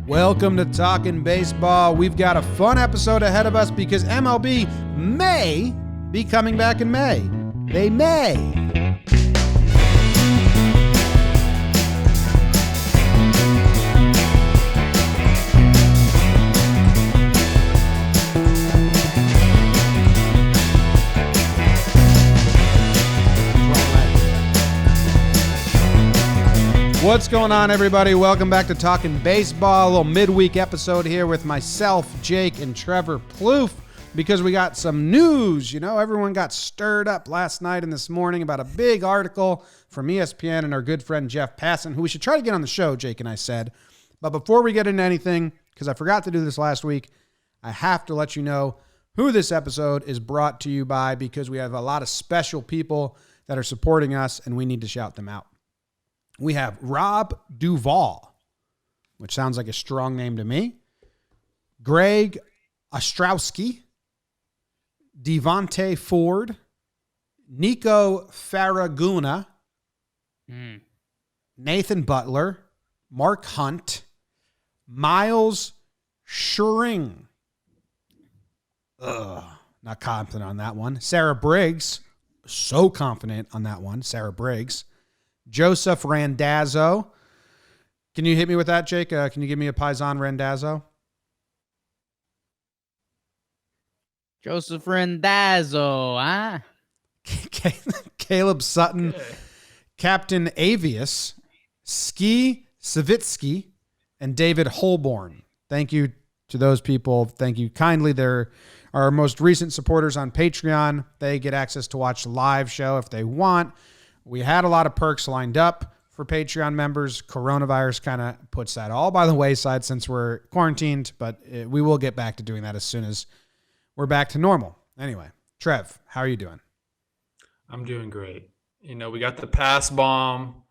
Welcome to Talkin Baseball. We've got a fun episode ahead of us because MLB may be coming back in May. They may. What's going on, everybody? Welcome back to Talkin Baseball, a little midweek episode here with myself, Jake, and Trevor Plouffe, because we got some news. You know, everyone got stirred up last night and this morning about a big article from ESPN and our good friend Jeff Passan, who we should try to get on the show, Jake and I said. But before we get into anything, because I forgot to do this last week, I have to let you know who this episode is brought to you by, because we have a lot of special people that are supporting us, and we need to shout them out. We have Rob Duvall, which sounds like a strong name to me. Greg Ostrowski, Devontae Ford, Nico Faraguna, Nathan Butler, Mark Hunt, Miles Schuring. Not confident on that one. Sarah Briggs, so confident on that one. Sarah Briggs. Joseph Randazzo. Can you hit me with that, Jake? Can you give me a Paisan Randazzo? Joseph Randazzo, huh? Caleb Sutton. Okay. Captain Avius. Ski Savitsky. And David Holborn. Thank you to those people. Thank you kindly. They're our most recent supporters on Patreon. They get access to watch the live show if they want. We had a lot of perks lined up for Patreon members. Coronavirus kind of puts that all by the wayside since we're quarantined, but we will get back to doing that as soon as we're back to normal. Anyway, Trev, how are you doing? I'm doing great. You know, we got the pass bomb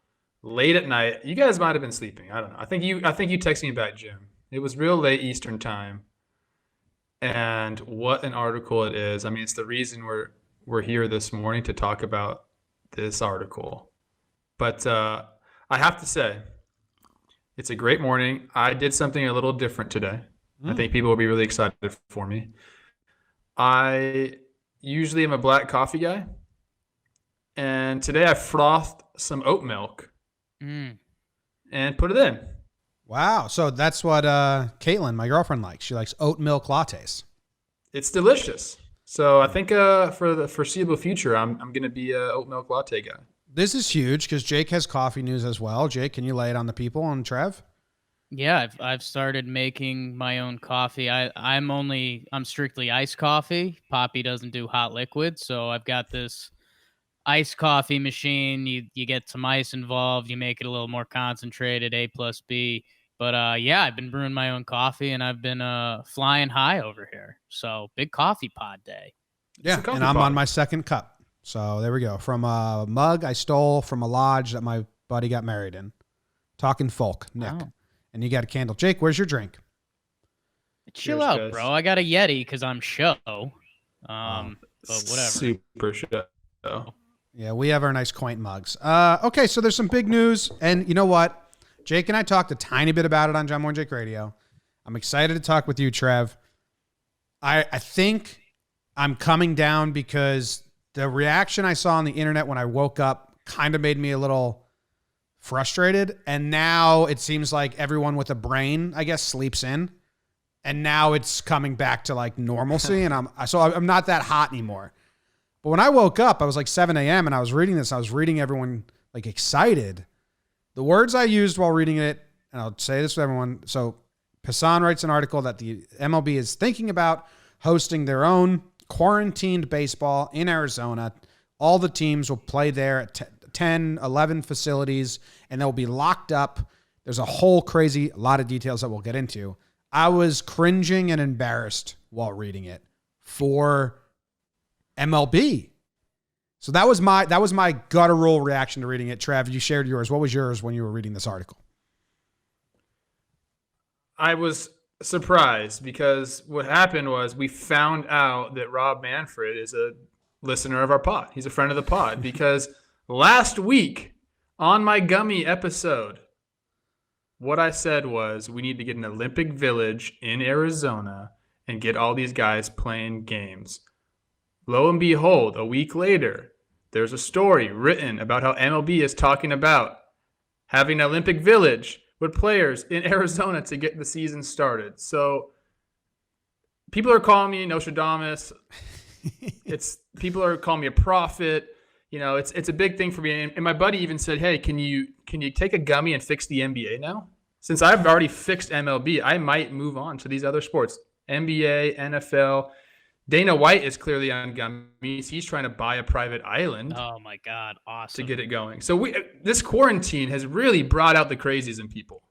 late at night. You guys might have been sleeping. I don't know. I think you texted me back, Jim. It was real late Eastern time. And what an article it is. I mean, it's the reason we're here this morning to talk about this article. But I have to say, it's a great morning. I did something a little different today. I think people will be really excited for me. I usually am a black coffee guy. And today I frothed some oat milk and put it in. Wow. So that's what Caitlin, my girlfriend, likes. She likes oat milk lattes. It's delicious. So I think for the foreseeable future, I'm going to be a oat milk latte guy. This is huge because Jake has coffee news as well. Jake, can you lay it on the people on Trev? Yeah, I've started making my own coffee. I'm strictly iced coffee. Poppy doesn't do hot liquid, so I've got this iced coffee machine. You get some ice involved, you make it a little more concentrated, A+B. But yeah, I've been brewing my own coffee, and I've been flying high over here. So big coffee pod day. Yeah, and I'm on my second cup. So there we go. From a mug I stole from a lodge that my buddy got married in. Talking folk, Nick. Wow. And you got a candle. Jake, where's your drink? Chill Cheers, out, guys. bro. I got a Yeti because I'm show. But whatever. Super show. Yeah, we have our nice quaint mugs. Okay, so there's some big news. And you know what? Jake and I talked a tiny bit about it on John Moore and Jake Radio. I'm excited to talk with you, Trev. I think I'm coming down because the reaction I saw on the internet when I woke up kind of made me a little frustrated. And now it seems like everyone with a brain, I guess, sleeps in. And now it's coming back to like normalcy. And I'm not that hot anymore. But when I woke up, I was like 7 a.m. and I was reading this. I was reading everyone like excited. The words I used while reading it, and I'll say this to everyone. So Passan writes an article that the MLB is thinking about hosting their own quarantined baseball in Arizona. All the teams will play there at 10, 11 facilities, and they'll be locked up. There's a whole crazy lot of details that we'll get into. I was cringing and embarrassed while reading it for MLB. So that was my guttural reaction to reading it. Trav, you shared yours. What was yours when you were reading this article? I was surprised because what happened was we found out that Rob Manfred is a listener of our pod. He's a friend of the pod because last week on my gummy episode, What I said was we need to get an Olympic Village in Arizona and get all these guys playing games. Lo and behold, a week later, there's a story written about how MLB is talking about having an Olympic Village with players in Arizona to get the season started. So people are calling me Nostradamus. People are calling me a prophet. It's a big thing for me. And my buddy even said, "Hey, can you take a gummy and fix the NBA now? Since I've already fixed MLB, I might move on to these other sports, NBA, NFL." Dana White is clearly on gummies. He's trying to buy a private island. Oh my God, awesome! To get it going. So this quarantine has really brought out the crazies in people.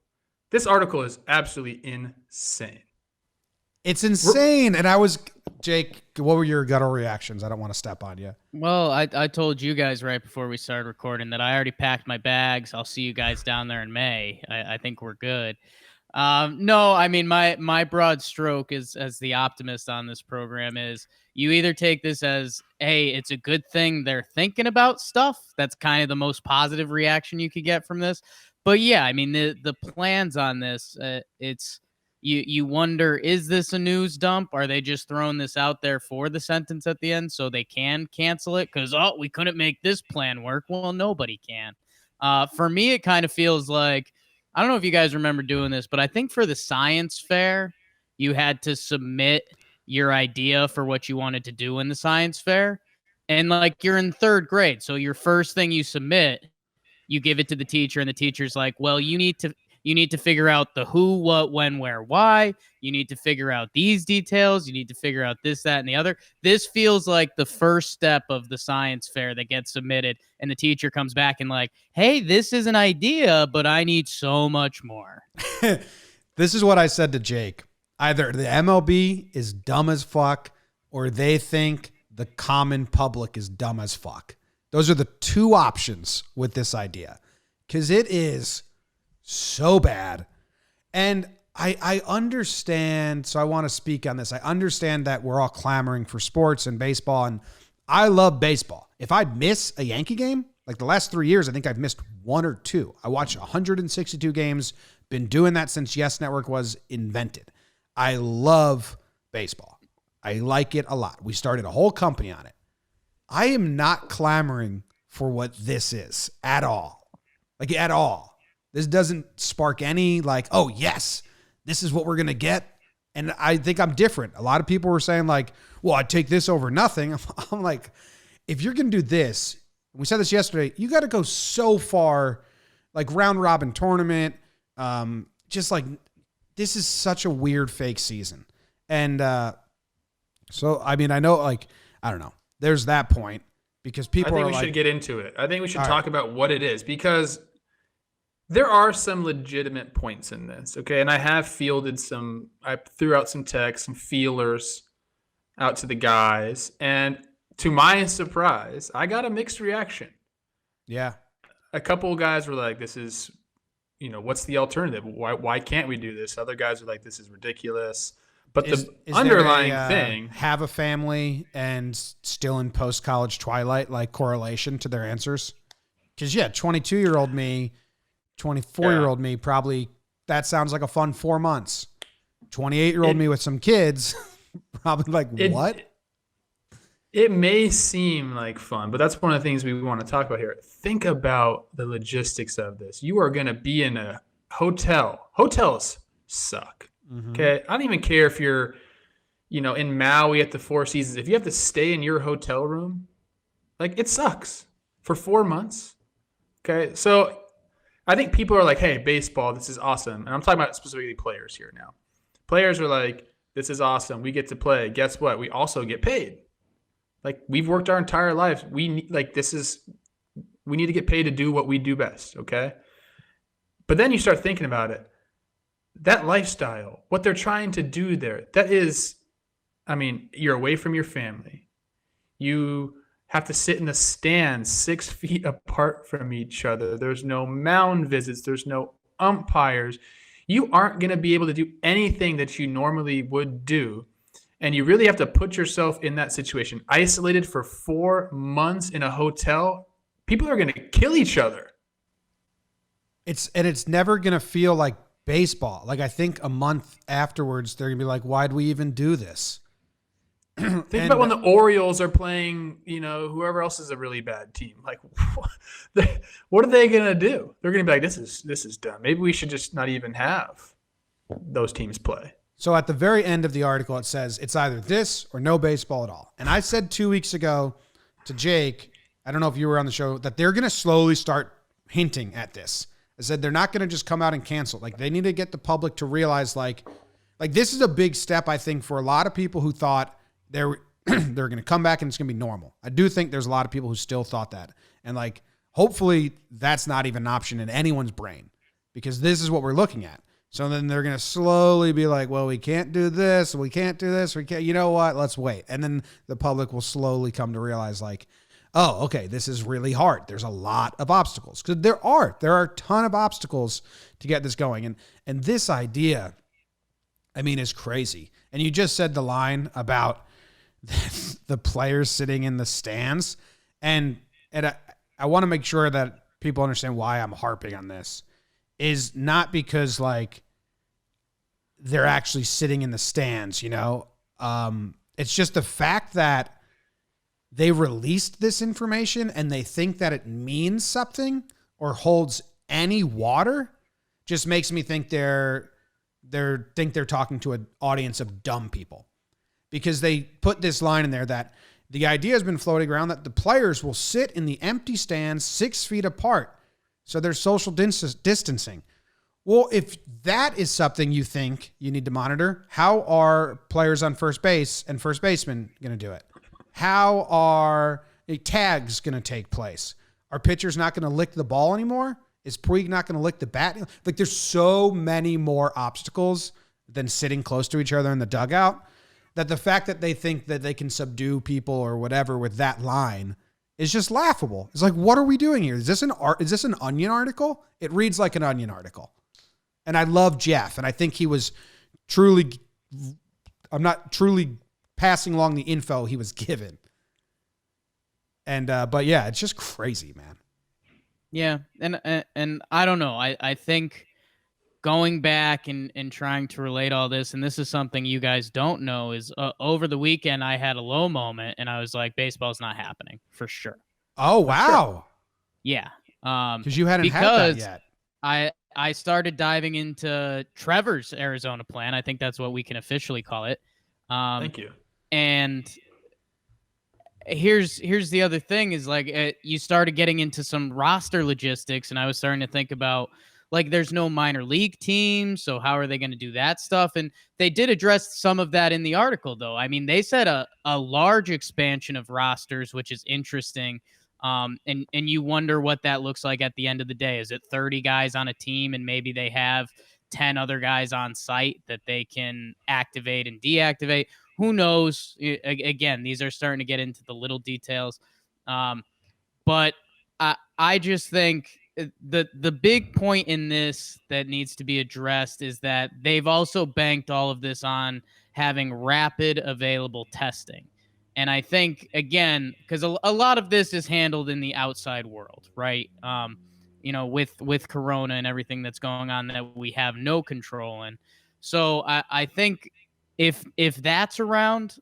This article is absolutely insane. It's insane. And Jake, what were your guttural reactions? I don't want to step on you. Well, I told you guys right before we started recording that I already packed my bags. I'll see you guys down there in May. I think we're good. No, I mean, my broad stroke is, as the optimist on this program, is you either take this as, hey, it's a good thing they're thinking about stuff. That's kind of the most positive reaction you could get from this. But yeah, I mean, the plans on this, it's, you wonder, is this a news dump? Are they just throwing this out there for the sentence at the end so they can cancel it? Because, we couldn't make this plan work. Well, nobody can. For me, it kind of feels like, I don't know if you guys remember doing this, but I think for the science fair, you had to submit your idea for what you wanted to do in the science fair. And like, you're in third grade. So your first thing you submit, you give it to the teacher, and the teacher's like, well, you need to figure out the who, what, when, where, why. You need to figure out these details. You need to figure out this, that, and the other. This feels like the first step of the science fair that gets submitted, and the teacher comes back and like, hey, this is an idea, but I need so much more. This is what I said to Jake. Either the MLB is dumb as fuck, or they think the common public is dumb as fuck. Those are the two options with this idea, because it is so bad. And I understand, so I want to speak on this. I understand that we're all clamoring for sports and baseball, and I love baseball. If I miss a Yankee game, like the last 3 years, I think I've missed one or two. I watched 162 games, been doing that since Yes Network was invented. I love baseball. I like it a lot. We started a whole company on it. I am not clamoring for what this is at all. Like, at all. This doesn't spark any like, oh, yes, this is what we're going to get. And I think I'm different. A lot of people were saying like, well, I'd take this over nothing. I'm like, if you're going to do this, we said this yesterday, you got to go so far, like round robin tournament. Just like, this is such a weird fake season. And so, I mean, I know, like, I don't know. There's that point because people I think we should get into it. I think we should talk about what it is, because there are some legitimate points in this, okay? And I have fielded I threw out some texts, some feelers out to the guys. And to my surprise, I got a mixed reaction. Yeah. A couple of guys were like, this is, what's the alternative? Why can't we do this? Other guys are like, this is ridiculous. But the underlying thing, have a family and still in post-college twilight, like correlation to their answers. Because 22-year-old me, 24-year-old me, probably that sounds like a fun 4 months. 28-year-old me with some kids, probably like, what? It may seem like fun, but that's one of the things we want to talk about here. Think about the logistics of this. You are going to be in a hotel. Hotels suck. Mm-hmm. Okay. I don't even care if you're, in Maui at the Four Seasons. If you have to stay in your hotel room, like, it sucks for 4 months. Okay. So I think people are like, hey, baseball, this is awesome. And I'm talking about specifically players here now. Players are like, this is awesome. We get to play. Guess what? We also get paid. Like, we've worked our entire lives. We need to get paid to do what we do best. Okay. But then you start thinking about it. That lifestyle, what they're trying to do there, that is, I mean, you're away from your family. You have to sit in the stands 6 feet apart from each other. There's no mound visits. There's no umpires. You aren't going to be able to do anything that you normally would do. And you really have to put yourself in that situation. Isolated for 4 months in a hotel, people are going to kill each other. It's never going to feel like baseball. Like I think a month afterwards, they're going to be like, why'd we even do this? Think about when the Orioles are playing, whoever else is a really bad team. Like, what are they gonna do? They're gonna be like, this is dumb. Maybe we should just not even have those teams play. So at the very end of the article, it says it's either this or no baseball at all. And I said 2 weeks ago to Jake, I don't know if you were on the show, that they're gonna slowly start hinting at this. I said they're not gonna just come out and cancel. Like they need to get the public to realize like this is a big step, I think, for a lot of people who thought they're going to come back and it's going to be normal. I do think there's a lot of people who still thought that. And like, hopefully that's not even an option in anyone's brain because this is what we're looking at. So then they're going to slowly be like, well, we can't do this. We can't do this. We can't, you know what? Let's wait. And then the public will slowly come to realize like, oh, okay, this is really hard. There's a lot of obstacles because there are a ton of obstacles to get this going. And this idea, I mean, is crazy. And you just said the line about the players sitting in the stands. And I want to make sure that people understand why I'm harping on this is not because like they're actually sitting in the stands, it's just the fact that they released this information and they think that it means something or holds any water just makes me think they're talking to an audience of dumb people. Because they put this line in there that the idea has been floating around that the players will sit in the empty stands 6 feet apart. So there's social distancing. Well, if that is something you think you need to monitor, how are players on first base and first baseman going to do it? How are tags going to take place? Are pitchers not going to lick the ball anymore? Is Puig not going to lick the bat? Like there's so many more obstacles than sitting close to each other in the dugout. That the fact that they think that they can subdue people or whatever with that line is just laughable. It's like, what are we doing here? Is this an Onion article? It reads like an Onion article. And I love Jeff, and I think he was I'm not truly passing along the info he was given. And but yeah, it's just crazy, man. Yeah, and I don't know. I think going back and trying to relate all this, and this is something you guys don't know, is over the weekend I had a low moment, and I was like, baseball's not happening for sure. Oh, wow. Sure. Yeah. Because you hadn't had that yet. I started diving into Trevor's Arizona plan. I think that's what we can officially call it. Thank you. And here's the other thing is like you started getting into some roster logistics, and I was starting to think about like there's no minor league team, so how are they going to do that stuff? And they did address some of that in the article, though. I mean, they said a large expansion of rosters, which is interesting. And you wonder what that looks like at the end of the day. Is it 30 guys on a team and maybe they have 10 other guys on site that they can activate and deactivate? Who knows? Again, these are starting to get into the little details. But I just think the big point in this that needs to be addressed is that they've also banked all of this on having rapid available testing. And I think, again, because a lot of this is handled in the outside world, right? With Corona and everything that's going on that we have no control in. So I think if that's around,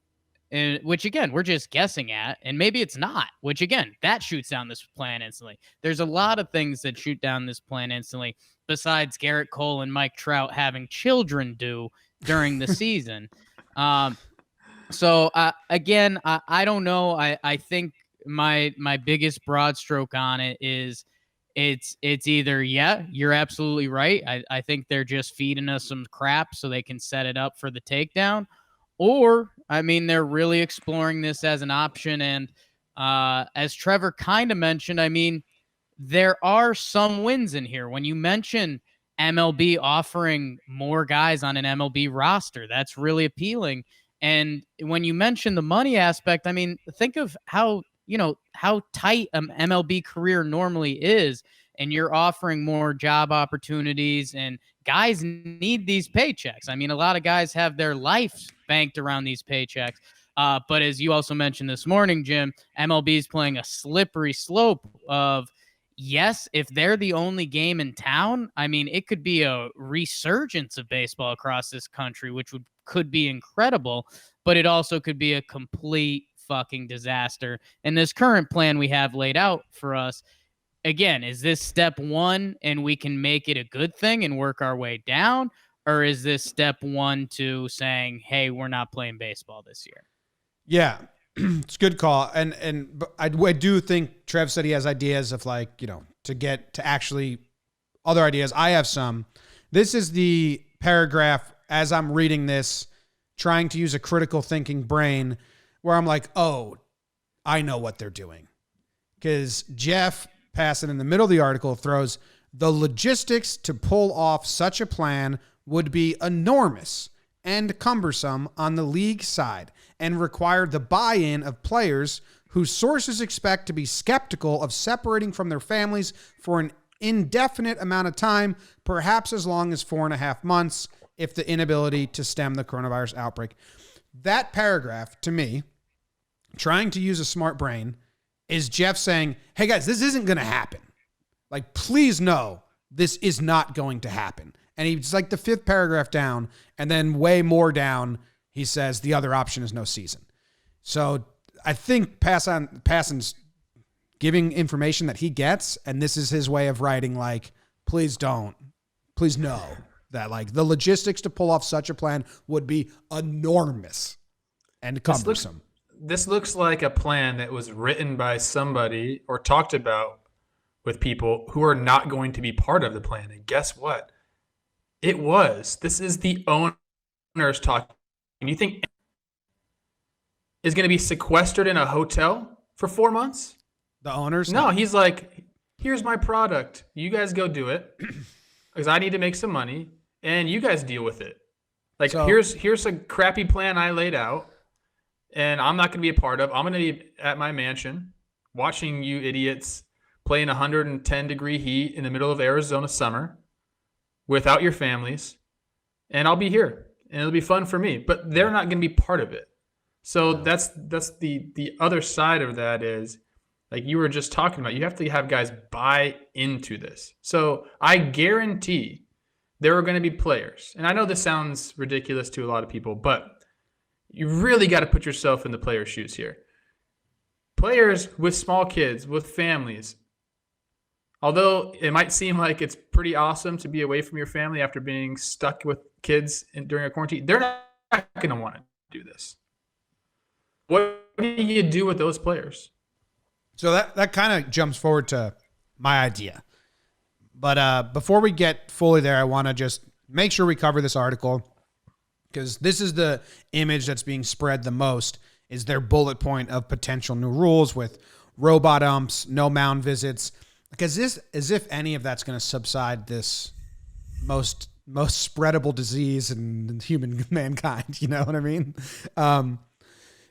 which again, we're just guessing at, and maybe it's not, which again, that shoots down this plan instantly. There's a lot of things that shoot down this plan instantly besides Garrett Cole and Mike Trout having children do during the season. So again, I don't know. I think my biggest broad stroke on it is it's either, yeah, you're absolutely right. I think they're just feeding us some crap so they can set it up for the takedown. Or, I mean, they're really exploring this as an option. And as Trevor kind of mentioned, I mean, there are some wins in here. When you mention MLB offering more guys on an MLB roster, that's really appealing. And when you mention the money aspect, I mean, think of how tight an MLB career normally is, and you're offering more job opportunities, and guys need these paychecks. I mean, a lot of guys have their life banked around these paychecks. But as you also mentioned this morning, Jim, MLB is playing a slippery slope of, yes, if they're the only game in town, I mean, it could be a resurgence of baseball across this country, which could be incredible, but it also could be a complete fucking disaster. And this current plan we have laid out for us, again, is this step one and we can make it a good thing and work our way down? Or is this step 1 to saying, hey, we're not playing baseball this year? Yeah, it's a good call. But I do think Trev said he has ideas of like, to get to actually other ideas. I have some. This is the paragraph as I'm reading this, trying to use a critical thinking brain where I'm like, oh, I know what they're doing. Because Jeff Passan in the middle of the article throws the logistics to pull off such a plan would be enormous and cumbersome on the league side and require the buy-in of players whose sources expect to be skeptical of separating from their families for an indefinite amount of time, perhaps as long as 4.5 months, if the inability to stem the coronavirus outbreak. That paragraph, to me, trying to use a smart brain, is Jeff saying, hey guys, this isn't going to happen. Like, please know this is not going to happen. And he's like the 5th paragraph down, and then way more down, he says the other option is no season. So I think Passan's giving information that he gets, and this is his way of writing like, please know that like the logistics to pull off such a plan would be enormous and cumbersome. This looks like a plan that was written by somebody or talked about with people who are not going to be part of the plan. And guess what? It was. This is the owners talking. You think is going to be sequestered in a hotel for 4 months? The owners? No, he's like, here's my product. You guys go do it because I need to make some money, and you guys deal with it. Like, so, here's a crappy plan I laid out, and I'm not going to be a part of. I'm going to be at my mansion watching you idiots play in 110-degree heat in the middle of Arizona summer without your families, and I'll be here, and it'll be fun for me. But they're not going to be part of it. So that's the other side of that is, like you were just talking about, you have to have guys buy into this. So I guarantee there are going to be players, and I know this sounds ridiculous to a lot of people, but you really got to put yourself in the player's shoes here. Players with small kids, with families, although it might seem like it's pretty awesome to be away from your family after being stuck with kids during a quarantine, they're not going to want to do this. What do you do with those players? So that kind of jumps forward to my idea. But before we get fully there, I want to just make sure we cover this article because this is the image that's being spread the most, is their bullet point of potential new rules with robot umps, no mound visits. Because this, as if any of that's going to subside this most spreadable disease in human mankind. You know what I mean?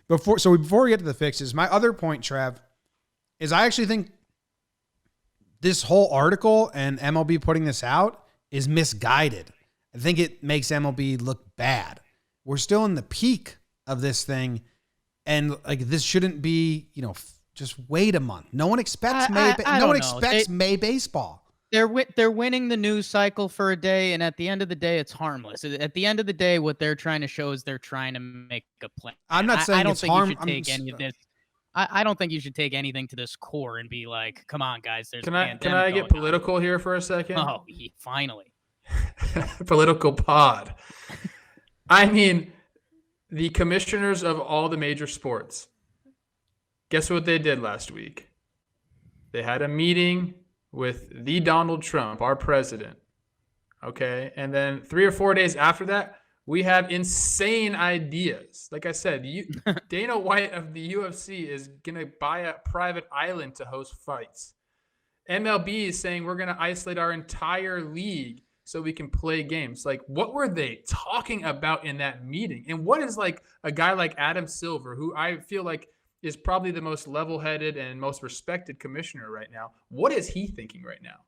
Before we get to the fixes, my other point, Trev, is I actually think this whole article and MLB putting this out is misguided. I think it makes MLB look bad. We're still in the peak of this thing, and like this shouldn't be, just wait a month. No one expects May baseball. They're winning the news cycle for a day, and at the end of the day, it's harmless. At the end of the day, what they're trying to show is they're trying to make a plan. I'm not saying it's harm. I don't think you should take anything to this core and be like, "Come on, guys." There's can I get political here for a second? Oh, finally, political pod. I mean, the commissioners of all the major sports. Guess what they did last week? They had a meeting with the Donald Trump, our president. Okay. And then 3 or 4 days after that, we have insane ideas. Like I said, Dana White of the UFC is going to buy a private island to host fights. MLB is saying we're going to isolate our entire league so we can play games. Like, what were they talking about in that meeting? And what is like a guy like Adam Silver, who I feel like is probably the most level-headed and most respected commissioner right now. What is he thinking right now?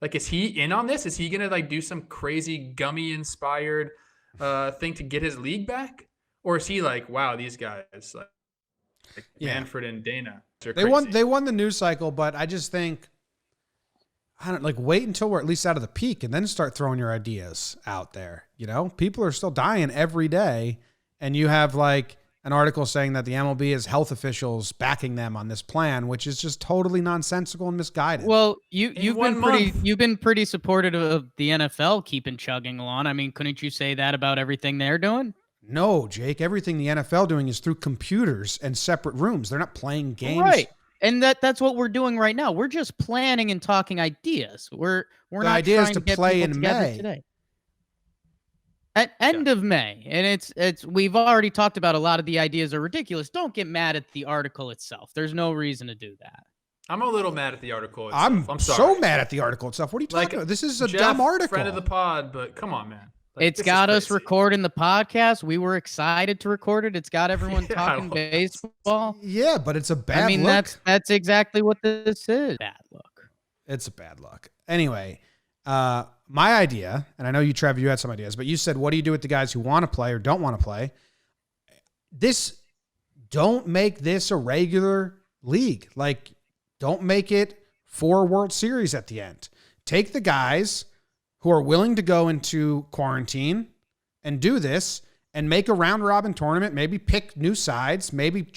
Like, is he in on this? Is he going to like do some crazy gummy-inspired thing to get his league back? Or is he like, wow, these guys, like Manfred and Dana, they won the news cycle, but I just think I don't like wait until we're at least out of the peak and then start throwing your ideas out there. You know, people are still dying every day. And you have like an article saying that the MLB has health officials backing them on this plan, which is just totally nonsensical and misguided. Well, you've been pretty supportive of the NFL keeping chugging along. I mean, couldn't you say that about everything they're doing? No, Jake, everything the NFL doing is through computers and separate rooms. They're not playing games. Right. And that's what we're doing right now. We're just planning and talking ideas. We're the not idea is trying to get play people in together May. today. At end of May. And it's we've already talked about a lot of the ideas are ridiculous. Don't get mad at the article itself. There's no reason to do that. I'm a little mad at the article itself. I'm sorry. So mad at the article itself. What are you talking about? This is a Jeff, dumb article. Friend of the pod, but come on, man. It's got us recording the podcast. We were excited to record it. It's got everyone talking baseball. Yeah, but it's a bad look. I mean, that's exactly what this is. Bad look. It's a bad look. Anyway, my idea, and I know you, Trev, you had some ideas, but you said, what do you do with the guys who want to play or don't want to play? Don't make this a regular league. Like, don't make it 4 World Series at the end. Take the guys who are willing to go into quarantine and do this and make a round robin tournament, maybe pick new sides, maybe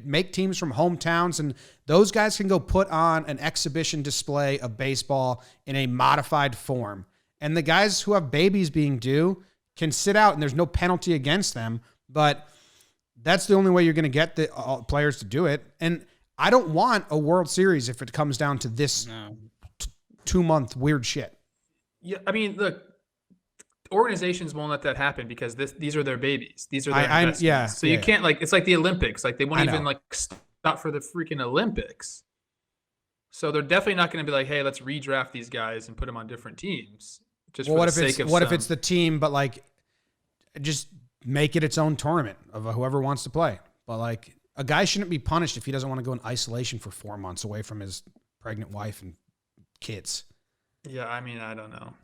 make teams from hometowns, and those guys can go put on an exhibition display of baseball in a modified form. And the guys who have babies being due can sit out and there's no penalty against them, but that's the only way you're going to get the players to do it. And I don't want a World Series if it comes down to this 2-month weird shit. Yeah, I mean, look, organizations won't let that happen because these are their babies. These are their investments. So you can't it's like the Olympics. Like they won't even stop for the freaking Olympics. So they're definitely not going to be like, hey, let's redraft these guys and put them on different teams. Just for the sake of what if it's the team, but like just make it its own tournament of whoever wants to play. But like a guy shouldn't be punished if he doesn't want to go in isolation for 4 months away from his pregnant wife and kids. Yeah, I mean, I don't know.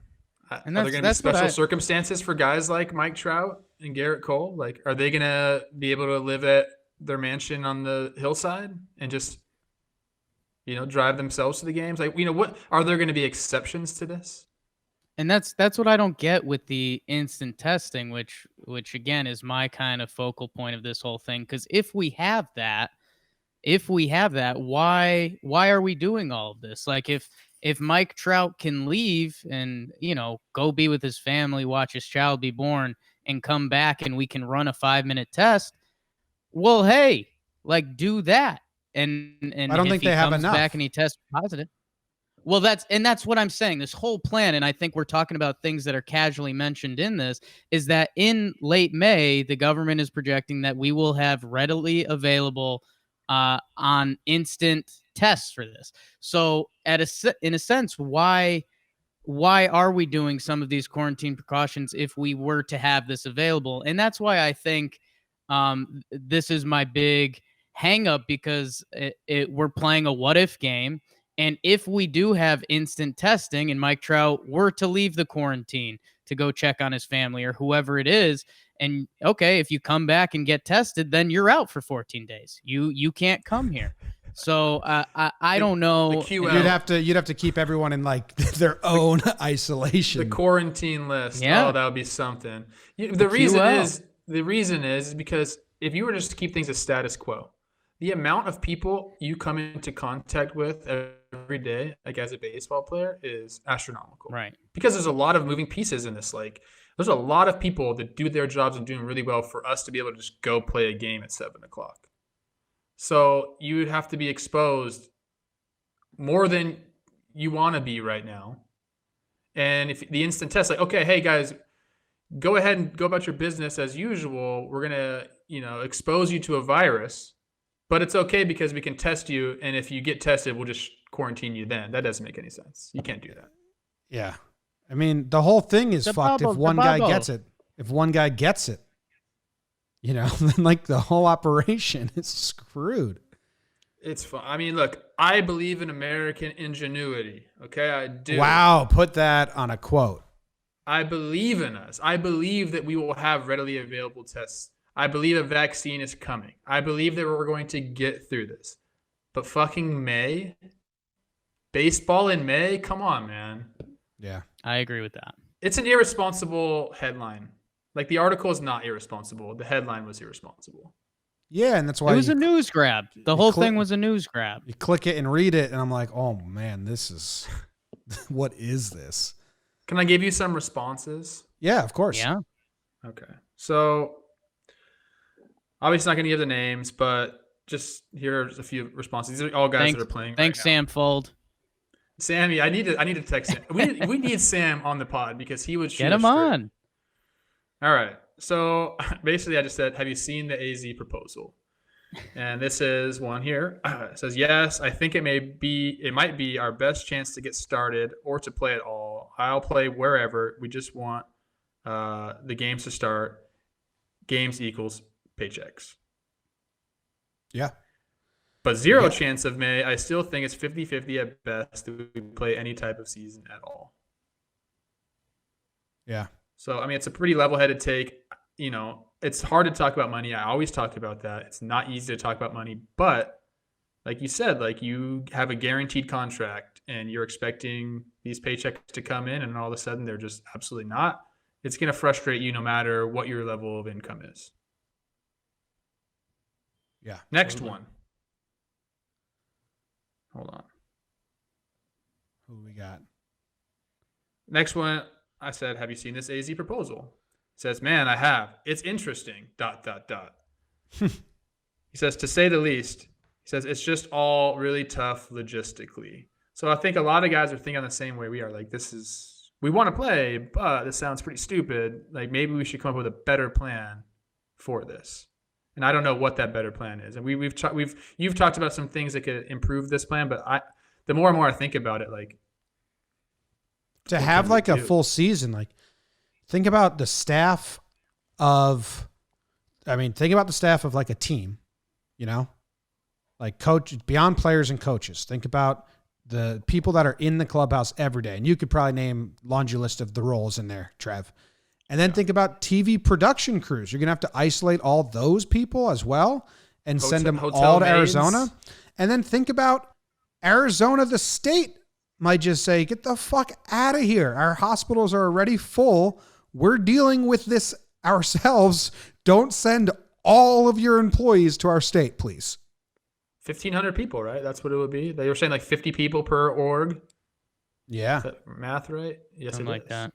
And are there going to be special circumstances for guys like Mike Trout and Garrett Cole? Like, are they going to be able to live at their mansion on the hillside and just, drive themselves to the games? Like, what are there going to be exceptions to this? And that's what I don't get with the instant testing, which again is my kind of focal point of this whole thing. Because if we have that, why are we doing all of this? Like if Mike Trout can leave and, go be with his family, watch his child be born and come back and we can run a 5-minute test, well, hey, like do that. And I don't think they have enough. Back and he tests positive. Well, that's what I'm saying. This whole plan, and I think we're talking about things that are casually mentioned in this, is that in late May, the government is projecting that we will have readily available on instant tests for this. So in a sense, why are we doing some of these quarantine precautions if we were to have this available? And that's why I think this is my big hang up, because we're playing a what if game. And if we do have instant testing and Mike Trout were to leave the quarantine to go check on his family or whoever it is, and okay, if you come back and get tested, then you're out for 14 days. You can't come here. So I don't know. You'd have to keep everyone in like their own isolation. The quarantine list. Yeah. Oh, that would be something. The reason is because if you were just to keep things as status quo, the amount of people you come into contact with every day, like as a baseball player, is astronomical. Right. Because there's a lot of moving pieces in this. Like, there's a lot of people that do their jobs and doing really well for us to be able to just go play a game at 7:00. So you would have to be exposed more than you want to be right now. And if the instant test, like, okay, hey guys, go ahead and go about your business as usual. We're going to, expose you to a virus. But it's okay because we can test you, and if you get tested, we'll just quarantine you then. That doesn't make any sense. You can't do that. Yeah. I mean, the whole thing is fucked if one guy gets it. If one guy gets it, then like the whole operation is screwed. It's fun. I mean, look, I believe in American ingenuity. Okay, I do. Wow, put that on a quote. I believe in us. I believe that we will have readily available tests. I believe a vaccine is coming. I believe that we're going to get through this. But fucking May, Baseball in May? Come on, man. Yeah. I agree with that. It's an irresponsible headline. Like, the article is not irresponsible. The headline was irresponsible. Yeah, and that's why It was a news grab. The whole thing was a news grab. You click it and read it, and I'm like, oh man, this is what is this? Can I give you some responses? Yeah, of course. Yeah. Okay. So, obviously not going to give the names, but just here's a few responses. These are all guys that are playing. Thanks, right Sam Fold. Sammy, I need to text him. We need Sam on the pod because he would shoot Get him on. All right. So basically, I just said, "Have you seen the AZ proposal?" And this is one here. It says, "Yes, I think it might be our best chance to get started or to play at all. I'll play wherever. We just want the games to start. Games equals paychecks." Yeah. But zero chance of May. I still think it's 50-50 at best that we play any type of season at all. Yeah. So, I mean, it's a pretty level-headed take. You know, it's hard to talk about money. I always talk about that. It's not easy to talk about money. But like you said, like, you have a guaranteed contract and you're expecting these paychecks to come in and all of a sudden they're just absolutely not. It's going to frustrate you no matter what your level of income is. Yeah. Next one. Hold on. Who we got? Next one, I said, "Have you seen this AZ proposal?" It says, "Man, I have. It's interesting, ... He says, "To say the least." He says, "It's just all really tough logistically." So I think a lot of guys are thinking the same way we are. Like, we want to play, but this sounds pretty stupid. Like, maybe we should come up with a better plan for this. And I don't know what that better plan is. And you've talked about some things that could improve this plan, but the more and more I think about it, like, to have like a full season, like, think about the staff of like a team, you know, like beyond players and coaches. Think about the people that are in the clubhouse every day. And you could probably name laundry list of the roles in there, Trev. And then think about TV production crews. You're going to have to isolate all those people as well and send them all to Arizona. And then think about Arizona, the state might just say, "Get the fuck out of here. Our hospitals are already full. We're dealing with this ourselves. Don't send all of your employees to our state, please." 1,500 people, right? That's what it would be. They were saying like 50 people per org. Yeah. Is that math right? Yes, Something it like is. that.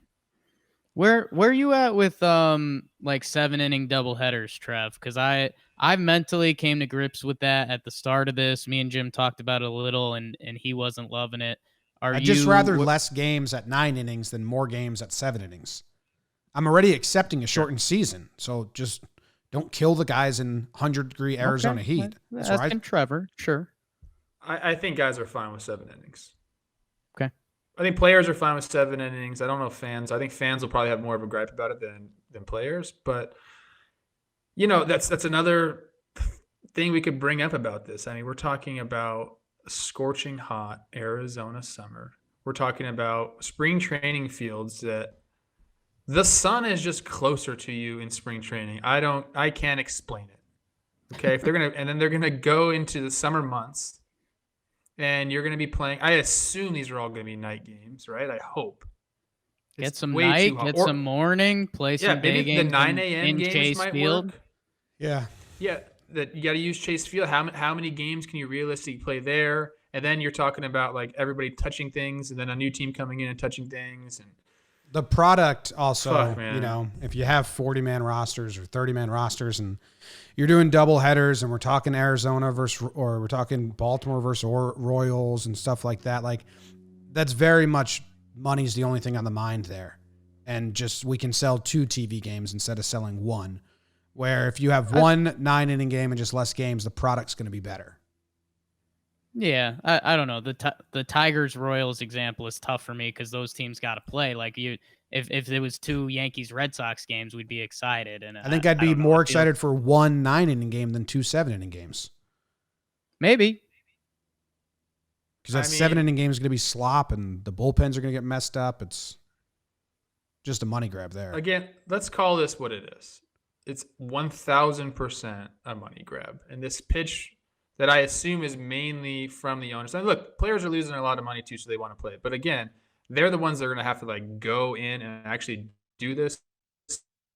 Where are you at with like 7-inning double headers, Trev? Because I mentally came to grips with that at the start of this. Me and Jim talked about it a little, and he wasn't loving it. I'd just rather less games at 9 innings than more games at 7 innings. I'm already accepting a shortened season, so just don't kill the guys in 100-degree Arizona heat. Asking Trevor, sure. I think guys are fine with 7 innings. Okay. I think players are fine with 7 innings. I don't know fans. I think fans will probably have more of a gripe about it than players. But, you know, that's another thing we could bring up about this. I mean, we're talking about scorching hot Arizona summer. We're talking about spring training fields that the sun is just closer to you in spring training. I can't explain it. Okay. And then they're going to go into the summer months and you're going to be playing. I assume these are all going to be night games, right? I hope. Get some night, get some morning, play some day games. The 9 a.m. games Chase might Field. work. Yeah. Yeah. That you got to use Chase Field. How many games can you realistically play there? And then you're talking about like everybody touching things and then a new team coming in and touching things. And the product also, man. You know, if you have 40-man rosters or 30-man rosters and you're doing double headers and we're talking Arizona or we're talking Baltimore versus Royals and stuff like that, like that's very much money's the only thing on the mind there. And just we can sell 2 TV games instead of selling 1. Where if you have 1 9-inning game and just less games, the product's going to be better. Yeah, I don't know. The Tigers Royals example is tough for me because those teams got to play. Like if it was 2 Yankees Red Sox games, we'd be excited. And I think I'd be more excited for 1 9-inning game than 2 7-inning games. Maybe. Because that 7-inning game is going to be slop and the bullpens are going to get messed up. It's just a money grab there. Again, let's call this what it is. It's 1,000% a money grab. And this pitch that I assume is mainly from the owners. And look, players are losing a lot of money too, so they want to play it. But again, they're the ones that are going to have to like go in and actually do this.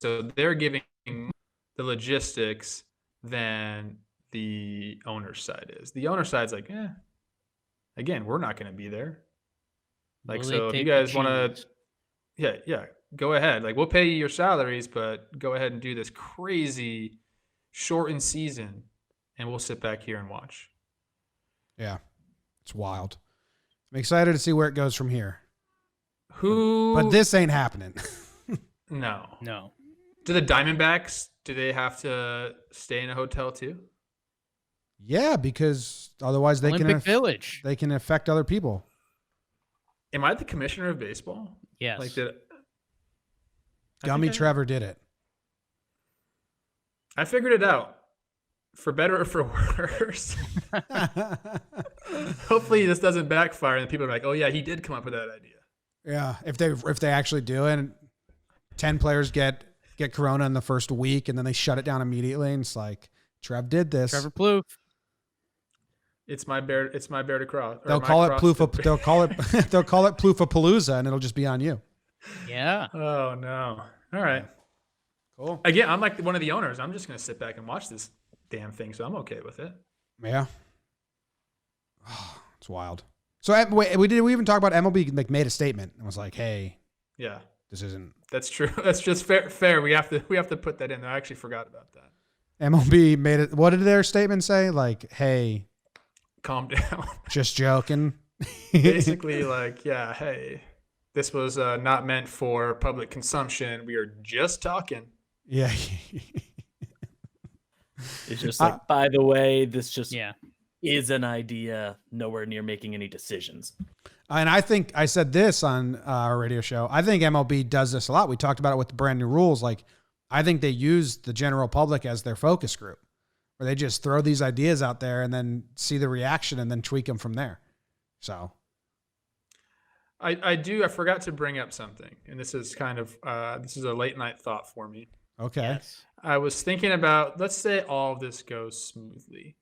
So they're giving the logistics than the owner's side is. The owner's side's like, again, we're not going to be there. Like, Will so they if you take the guys want cheese? to, yeah, go ahead. Like, we'll pay you your salaries, but go ahead and do this crazy shortened season, and we'll sit back here and watch. Yeah, it's wild. I'm excited to see where it goes from here. But this ain't happening. No. Do the Diamondbacks, do they have to stay in a hotel too? Yeah, because otherwise Olympic Village. they can affect other people. Am I the commissioner of baseball? Yes. Like Gummy Trevor did it. I figured it out. For better or for worse. Hopefully this doesn't backfire and people are like, oh yeah, he did come up with that idea. Yeah, if they actually do it, and 10 players get corona in the first week and then they shut it down immediately, and it's like, Trev did this. Trevor Plouffe. It's my bear to cross. They'll call it Plouffa. They'll call it Plouffa-palooza, and it'll just be on you. Yeah. Oh no. All right. Cool. Again, I'm like one of the owners. I'm just gonna sit back and watch this damn thing, so I'm okay with it. Yeah. Oh, it's wild. So wait, we even talk about MLB like made a statement and was like, "Hey, Yeah, this isn't." that's true. That's just fair. We have to put that in there. I actually forgot about that. MLB made it. What did their statement say? Like, "Hey, Calm down. just joking." Basically, like, yeah, hey, this was not meant for public consumption. We are just talking. Yeah. It's just like, by the way, this just Yeah. is an idea, nowhere near making any decisions. And I think I said this on our radio show. I think MLB does this a lot. We talked about it with the brand new rules. Like, I think they use the general public as their focus group, where they just throw these ideas out there and then see the reaction and then tweak them from there. So I forgot to bring up something, and this is kind of this is a late night thought for me. okay. Yes. I was thinking about, let's say all of this goes smoothly,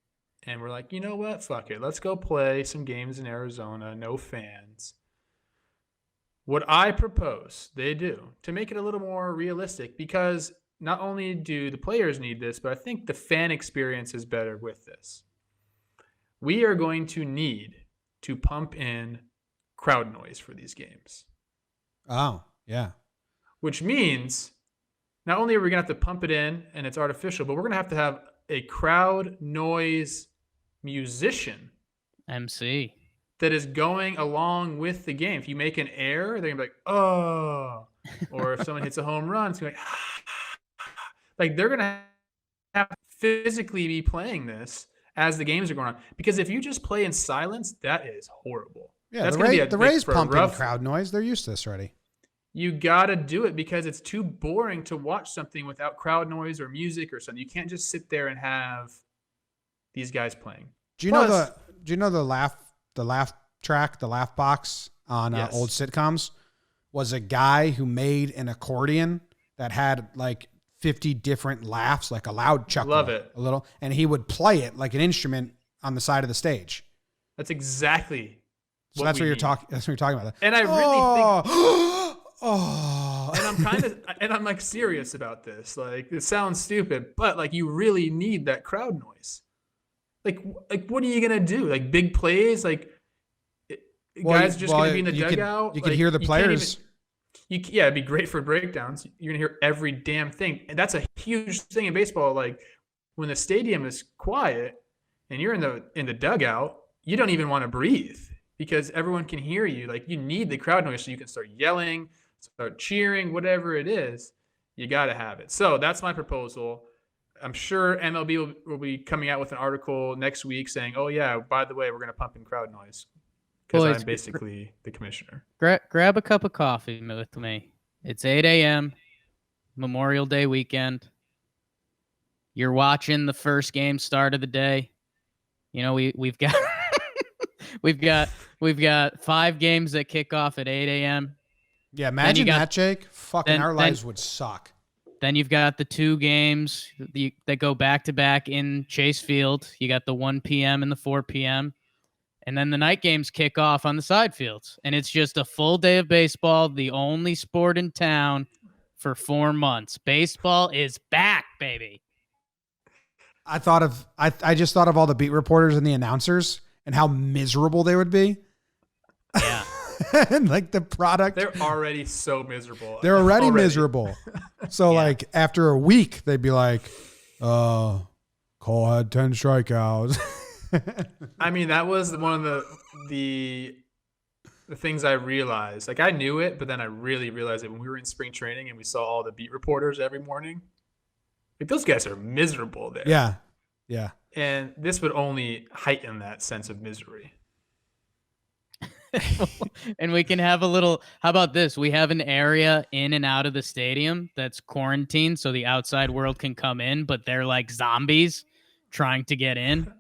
and we're like, you know what? Fuck it. Let's go play some games in Arizona, no fans. What I propose they do to make it a little more realistic, because not only do the players need this, but I think the fan experience is better with this. We are going to need to pump in crowd noise for these games, Oh, yeah. which means not only are we going to have to pump it in and it's artificial, but we're going to have a crowd noise musician MC. that is going along with the game. If you make an error, they're going to be like, oh. Or if someone hits a home run, it's going to be like they're going to have to physically be playing this as the games are going on. Because if you just play in silence, that is horrible. Yeah, That's the Rays for a pumping rough- crowd noise. They're used to this already. You got to do it because it's too boring to watch something without crowd noise or music or something. You can't just sit there and have these guys playing. Do you Plus- know the laugh track, the laugh box on Yes. old sitcoms was a guy who made an accordion that had like 50 different laughs, like a loud chuckle. Love it. A little, and he would play it like an instrument on the side of the stage. That's exactly So that's what we you're need. talking. That's what you're talking about. And I really think, Oh. and I'm like serious about this. Like, it sounds stupid, but like you really need that crowd noise. Like what are you gonna do? Like big plays, like guys just gonna be in the dugout. You can Like, hear the you can't players. yeah, it'd be great for breakdowns. You're gonna hear every damn thing, and that's a huge thing in baseball. Like when the stadium is quiet and you're in the dugout, you don't even want to breathe because everyone can hear you. Like you need the crowd noise so you can start yelling, start cheering, whatever it is. You got to have it. So that's my proposal. I'm sure MLB will be coming out with an article next week saying, "Oh yeah, by the way, we're going to pump in crowd noise," because Boys, I'm basically the commissioner. Grab a cup of coffee with me. It's 8 a.m. Memorial Day weekend. You're watching the first game start of the day. You know, we've got we've got 5 games that kick off at 8 a.m. Yeah, imagine got- that, Jake. Fucking then- our then- lives would suck. Then you've got the 2 games that go back to back in Chase Field. You got the 1 p.m. and the 4 p.m. And then the night games kick off on the side fields. And it's just a full day of baseball, the only sport in town for 4 months. Baseball is back, baby. I just thought of all the beat reporters and the announcers and how miserable they would be. Yeah. And like the product. They're already so miserable. They're already miserable. So like after a week, they'd be like, Cole had 10 strikeouts. I mean, that was one of the things I realized. Like I knew it, but then I really realized it when we were in spring training and we saw all the beat reporters every morning. Like those guys are miserable there. Yeah. Yeah. And this would only heighten that sense of misery. And we can have how about this? We have an area in and out of the stadium that's quarantined so the outside world can come in, but they're like zombies trying to get in.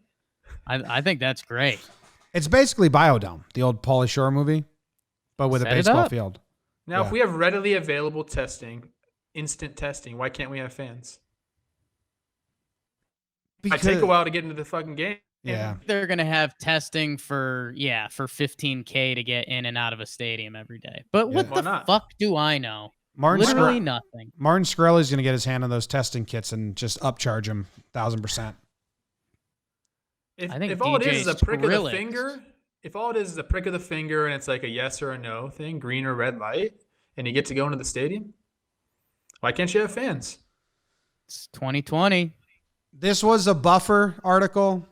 I think that's great. It's basically Biodome, the old Pauly Shore movie, but with Set a it baseball up. field. Now, Yeah. if we have readily available testing, instant testing, why can't we have fans? I take a while to get into the fucking game. Yeah. They're going to have testing for 15K to get in and out of a stadium every day. But what Why the not? fuck do I know? Martin Literally Screll- nothing. Martin Shkreli's going to get his hand on those testing kits and just upcharge him 1,000%. I think If all it is a DJ prick of the Skrillex- finger, if all it is a prick of the finger and it's like a yes or a no thing, green or red light, and you get to go into the stadium, why can't you have fans? It's 2020. This was a buffer article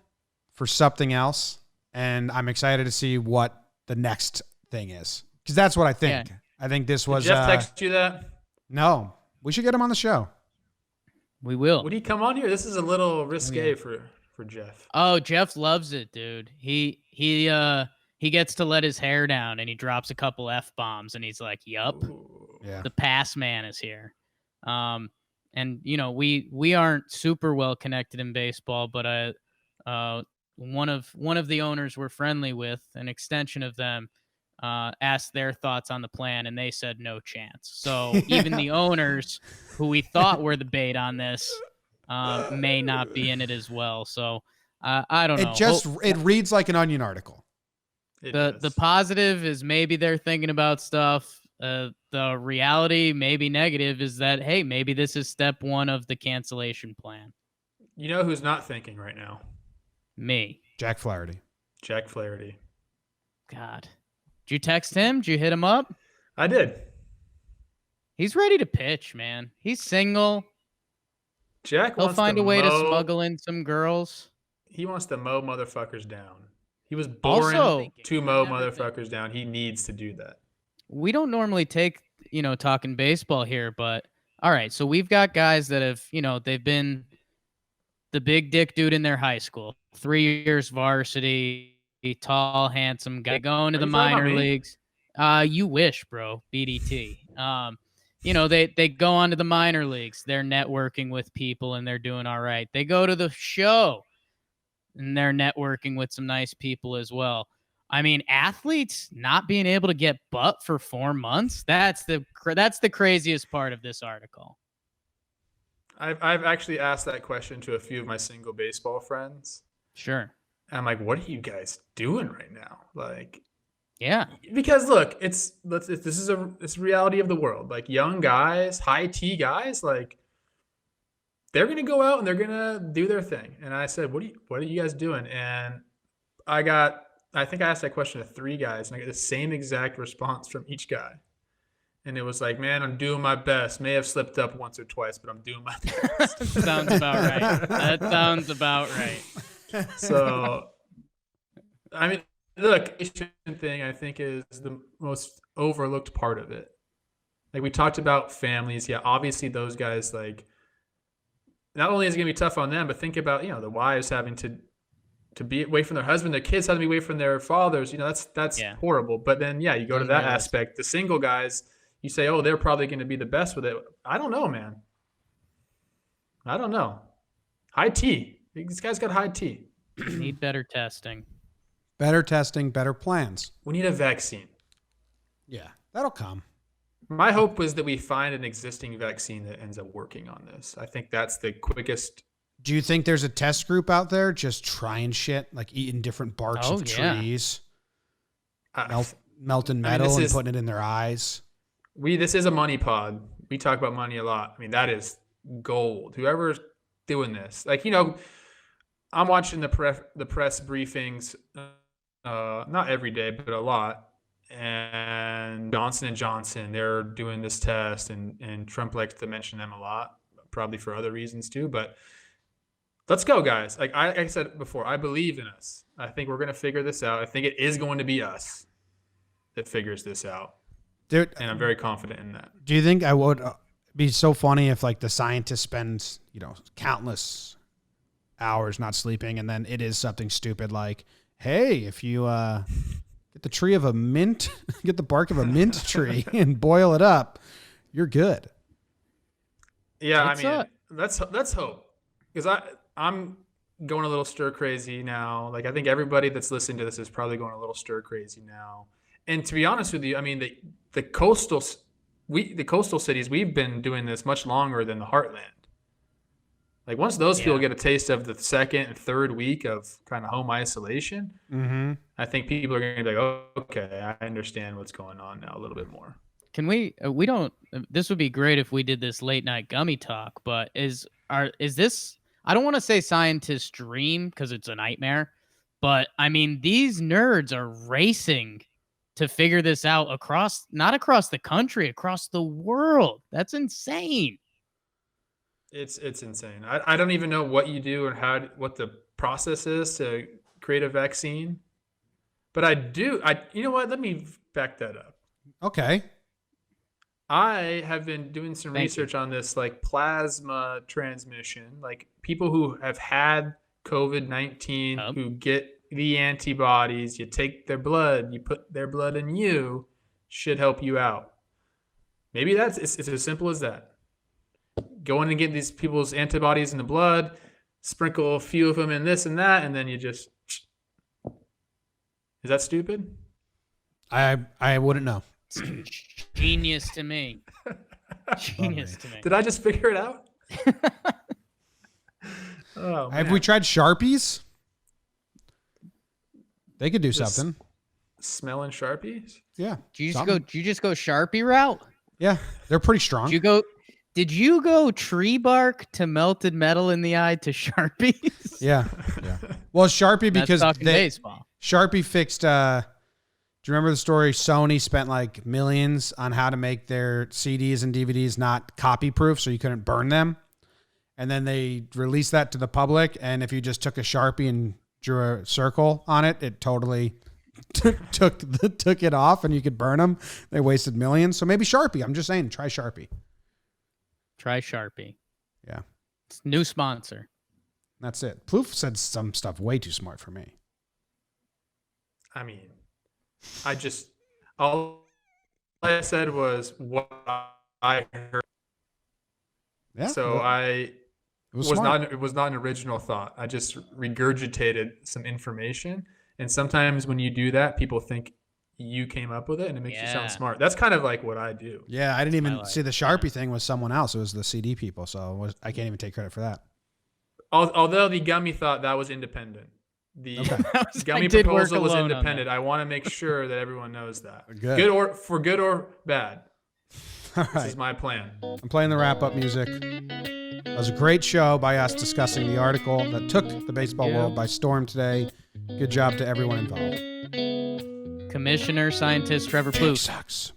for something else, and I'm excited to see what the next thing is, because that's what I think. Yeah. I think this Did was Jeff text you that? no. We should get him on the show. We will. Would he come on here? This is a little risque for Jeff. Oh, Jeff loves it, dude. He gets to let his hair down and he drops a couple F-bombs and he's like, "Yup, Yeah. the pass man is here." And you know, we aren't super well connected in baseball, but one of the owners we're friendly with, an extension of them, asked their thoughts on the plan, and they said no chance. So even the owners who we thought were the bait on this may not be in it as well. So I don't know. It reads like an Onion article. The positive is maybe they're thinking about stuff. The reality, maybe negative, is that, hey, maybe this is step 1 of the cancellation plan. You know who's not thinking right now? Me. Jack Flaherty. Jack Flaherty. God. Did you text him? Did you hit him up? I did. He's ready to pitch, man. He's single. Jack He'll wants find to a way to mow- smuggle in some girls. He wants to mow motherfuckers down. He was born Also, to mow motherfuckers down. He needs to do that. we don't normally take, talking baseball here, but all right. So we've got guys that have, they've been the big dick dude in their high school, 3 years varsity, tall, handsome guy going to Are the you talking about minor me? leagues. You wish, bro. BDT. They go on to the minor leagues. They're networking with people and they're doing all right. They go to the show and they're networking with some nice people as well. I mean, athletes not being able to get butt for 4 months, that's the craziest part of this article. I've actually asked that question to a few of my single baseball friends. Sure. And I'm like, what are you guys doing right now? Like, Yeah. because look, this is a reality of the world. Like young guys, high T guys, like they're gonna go out and they're gonna do their thing. And I said, what are you guys doing? And I think I asked that question to 3 guys, and I got the same exact response from each guy. And it was like, man, I'm doing my best. May have slipped up once or twice, but I'm doing my best. Sounds about right. That sounds about right. So, I mean, look, the thing I think is the most overlooked part of it. Like we talked about families. Yeah, obviously those guys, like, not only is it going to be tough on them, but think about, the wives having to be away from their husband, their kids having to be away from their fathers. That's horrible. But then, you go to that aspect. The single guys, you say, oh, they're probably going to be the best with it. I don't know, man. I don't know. High T. This guy's got high T. Need better testing. Better testing, better plans. We need a vaccine. Yeah, that'll come. My hope was that we find an existing vaccine that ends up working on this. I think that's the quickest. Do you think there's a test group out there just trying shit, like eating different barks Oh, of yeah. trees, I, melting I mean, metal this and is- putting it in their eyes? this is a money pod. We talk about money a lot. I mean, that is gold. Whoever's doing this, like, I'm watching the press briefings, not every day, but a lot. And Johnson and Johnson, they're doing this test, and Trump likes to mention them a lot, probably for other reasons too. But let's go, guys. Like I said before, I believe in us. I think we're gonna figure this out. I think it is going to be us that figures this out, Dude, and I'm very confident in that. do you think I would be so funny if like the scientists spend, countless hours not sleeping, and then it is something stupid like, hey, if you get the tree of a mint, get the bark of a mint tree and boil it up, you're good. Yeah, It's I mean, let's hope, because I'm going a little stir crazy now. Like, I think everybody that's listening to this is probably going a little stir crazy now. And to be honest with you, I mean, the coastal cities, we've been doing this much longer than the heartland. Like, once those people get a taste of the second and third week of kind of home isolation, I think people are going to be like, oh, okay, I understand what's going on now a little bit more. Can we don't this would be great if we did this late night gummy talk, but is this, I don't want to say scientist dream because it's a nightmare, but I mean, these nerds are racing to figure this out not across the country, across the world. That's insane. It's insane. I don't even know what you do and what the process is to create a vaccine. But you know what? Let me back that up. Okay. I have been doing some research on this, like plasma transmission, like people who have had COVID-19 who get the antibodies, you take their blood, you put their blood in you, should help you out. Maybe it's as simple as that. Go in and get these people's antibodies in the blood, sprinkle a few of them in this and that, and then you just... Is that stupid? I wouldn't know. Genius to me. Genius to me. Did I just figure it out? Oh, Have man. we tried Sharpies? They could do something. Smelling Sharpies? Yeah. Did you just go Sharpie route? Yeah, they're pretty strong. Did you go tree bark to melted metal in the eye to Sharpies? Yeah. Well, Sharpie because That's talking baseball. Sharpie fixed. Do you remember the story? Sony spent like millions on how to make their CDs and DVDs not copy proof, so you couldn't burn them. And then they released that to the public. And if you just took a Sharpie and drew a circle on it, it totally took it off, and you could burn them. They wasted millions. So maybe Sharpie. I'm just saying, try Sharpie. Try Sharpie. Yeah. It's new sponsor. That's it. Plouffe said some stuff way too smart for me. I mean, all I said was what I heard. Yeah. So it was smart. it was not an original thought. I just regurgitated some information. And sometimes when you do that, people think you came up with it, and it makes you sound smart. That's kind of like what I do. Yeah, I didn't even see the Sharpie thing was someone else. It was the CD people, so I can't even take credit for that. Although the gummy thought that was independent. The gummy did work proposal was alone on independent. I want to make sure that everyone knows that. Good. For good or bad. All This right. is my plan. I'm playing the wrap-up music. That was a great show by us discussing the article that took the baseball world by storm today. Good job to everyone involved. Commissioner Scientist Trevor Plouffe. Sucks.